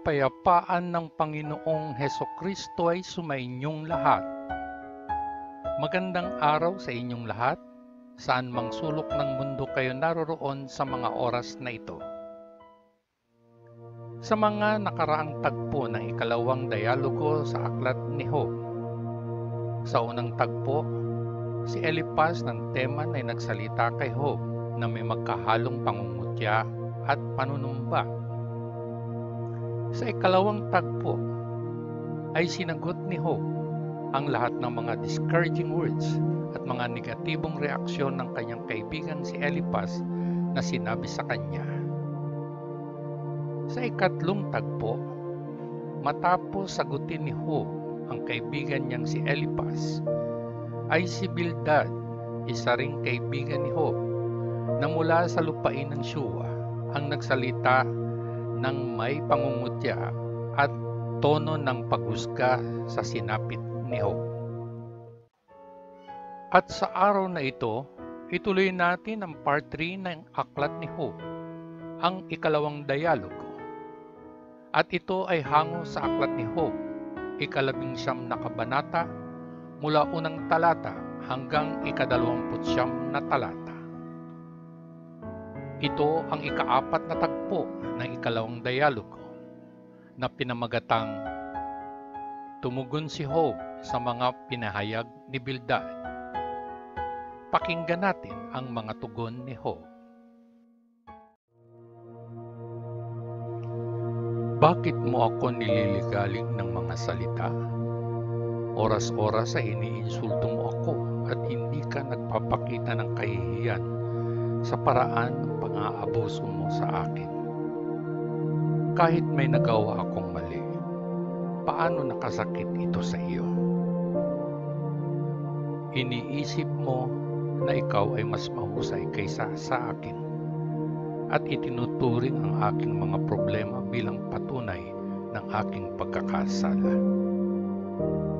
kapayapaan ng Panginoong Hesukristo ay sumainyong lahat. Magandang araw sa inyong lahat, saan mang sulok ng mundo kayo naroroon sa mga oras na ito. Sa mga nakaraang tagpo ng ikalawang dialogo sa Aklat ni Job, sa unang tagpo, si Eliphaz ng Teman ay nagsalita kay Job na may magkahalong pangungutya at panunumba. Sa ikalawang tagpo ay sinagot ni Job ang lahat ng mga discouraging words at mga negatibong reaksyon ng kanyang kaibigang si Eliphaz na sinabi sa kanya. Sa ikatlong tagpo, matapos sagutin ni Job ang kaibigan niyang si Eliphaz, ay si Bildad, isa ring kaibigan ni Job, na mula sa lupain ng Shua ang nagsalita ng may pangungutya at tono ng paghusga sa sinapit ni Job. At sa araw na ito, ituloy natin ang part 3 ng Aklat ni Job, ang ikalawang dialogo. At ito ay hango sa Aklat ni Job, ika-19 na kabanata, mula unang talata hanggang ika-29 na talata. Ito ang ika-4 na tagpo ng ikalawang dialogo na pinamagatang Tumugon si Job sa mga pinahayag ni Bildad. Pakinggan natin ang mga tugon ni Job. Bakit mo ako nililigalig ng mga salita? Oras-oras ay iniinsulto mo ako at hindi ka nagpapakita ng kahihiyan sa paraan ng pang-aabuso mo sa akin. Kahit may nagawa akong mali, paano nakasakit ito sa iyo? Iniisip mo na ikaw ay mas mahusay kaysa sa akin at itinuturing ang aking mga problema bilang patunay ng aking pagkakasala.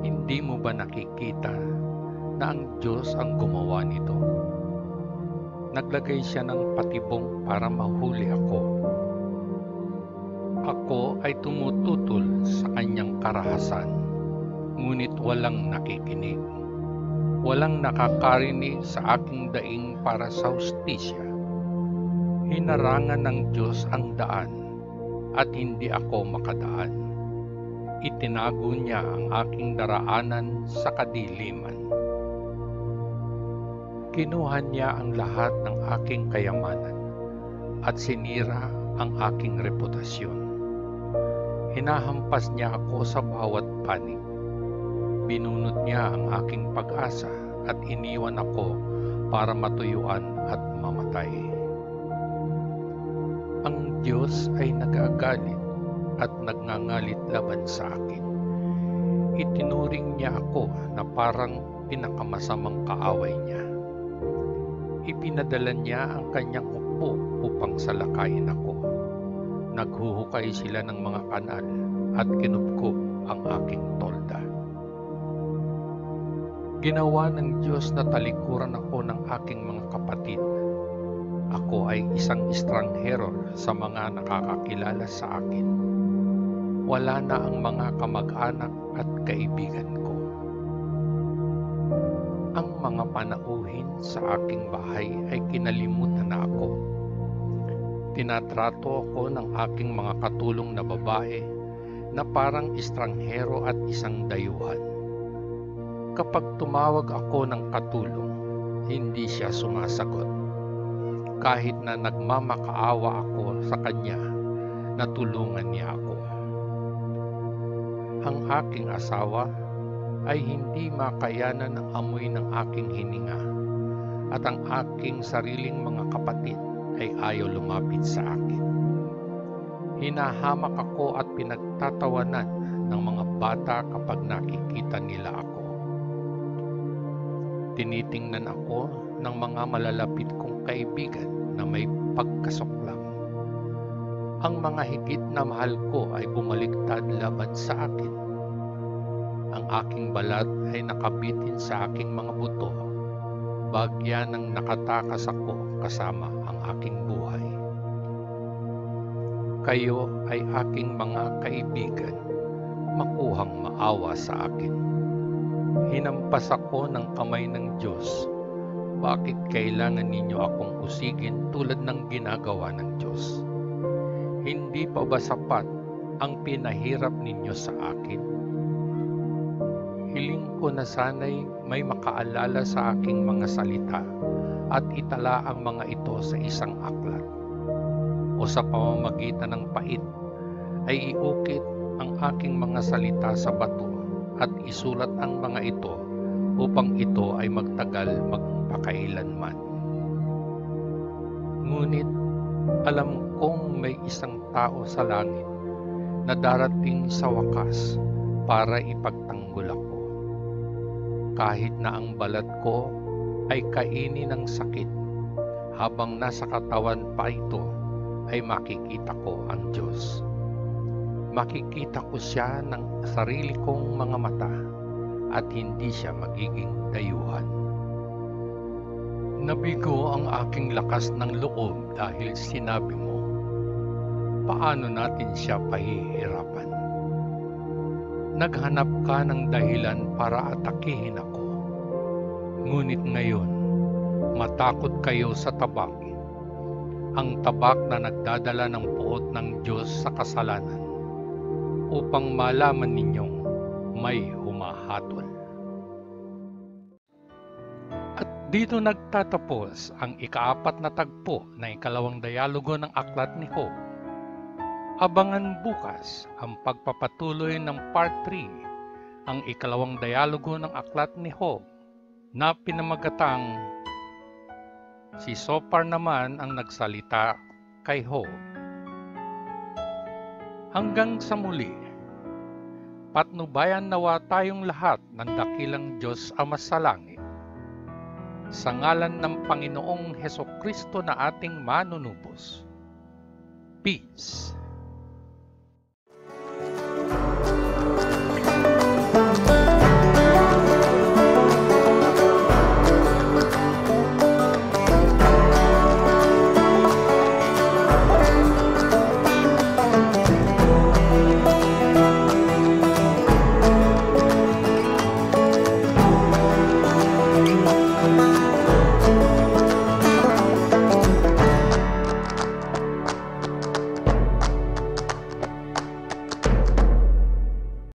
Hindi mo ba nakikita na ang Diyos ang gumawa nito? Naglagay siya ng patibong para mahuli ako. Ako ay tumututol sa kanyang karahasan, ngunit walang nakikinig. Walang nakakarinig sa aking daing para sa hustisya. Hinarangan ng Diyos ang daan, at hindi ako makadaan. Itinago niya ang aking daraanan sa kadiliman. Kinuha niya ang lahat ng aking kayamanan at sinira ang aking reputasyon. Hinahampas niya ako sa bawat panig. Binunot niya ang aking pag-asa at iniwan ako para matuyuan at mamatay. Ang Diyos ay nagagalit at nagngangalit laban sa akin. Itinuring niya ako na parang pinakamasamang kaaway niya. Ipinadala niya ang kanyang upo upang salakayin ako. Naghuhukay sila ng mga kanal at kinubkob ang aking tolda. Ginawa ng Diyos na talikuran ako ng aking mga kapatid. Ako ay isang estranghero sa mga nakakakilala sa akin. Wala na ang mga kamag-anak at kaibigan ko. Ang mga panauhin sa aking bahay ay kinalimutan na ako. Tinatrato ako ng aking mga katulong na babae na parang estranghero at isang dayuhan. Kapag tumawag ako ng katulong, hindi siya sumasagot. Kahit na nagmamakaawa ako sa kanya, natulungan niya ako. Ang aking asawa ay hindi makayanan ng amoy ng aking hininga, at ang aking sariling mga kapatid ay ayaw lumapit sa akin. Hinahamak ako at pinagtatawanan ng mga bata kapag nakikita nila ako. Tinitingnan ako ng mga malalapit kong kaibigan na may pagkasuklam. Ang mga higit na mahal ko ay bumaliktad laban sa akin. Ang aking balat ay nakabitin sa aking mga buto, bagya nang nakatakas ako kasama ang aking buhay. kayo ay aking mga kaibigan, makuhang maawa sa akin. Hinampas ako ng kamay ng Diyos. Bakit kailangan ninyo akong usigin tulad ng ginagawa ng Diyos? Hindi pa ba sapat ang pinahirap ninyo sa akin? Hiling ko na sana'y may makaalala sa aking mga salita at itala ang mga ito sa isang aklat. O sa pamamagitan ng pait ay iukit ang aking mga salita sa bato at isulat ang mga ito upang ito ay magtagal magpakailanman. Ngunit alam kong may isang tao sa langit na darating sa wakas para ipagtanggol ako. Kahit na ang balat ko ay kainin ng sakit, habang nasa katawan pa ito ay makikita ko ang Diyos. Makikita ko siya ng sarili kong mga mata at hindi siya magiging dayuhan. Nabigo ang aking lakas ng loob dahil sinabi mo, paano natin siya pahihirapan? Naghanap ka ng dahilan para atakihin ako. Ngunit ngayon, matakot kayo sa tabak. Ang tabak na nagdadala ng puot ng Diyos sa kasalanan, upang malaman ninyong may humahatol. At dito nagtatapos ang ika-4 na tagpo na ikalawang dialogo ng aklat ni Job. Abangan bukas ang pagpapatuloy ng part 3, ang ikalawang dialogo ng aklat ni Job na pinamagatang si Zophar naman ang nagsalita kay Job. Hanggang sa muli, patnubayan nawa tayong lahat ng dakilang Diyos Ama sa langit. Sa ngalan ng Panginoong Hesukristo na ating manunubos. Peace.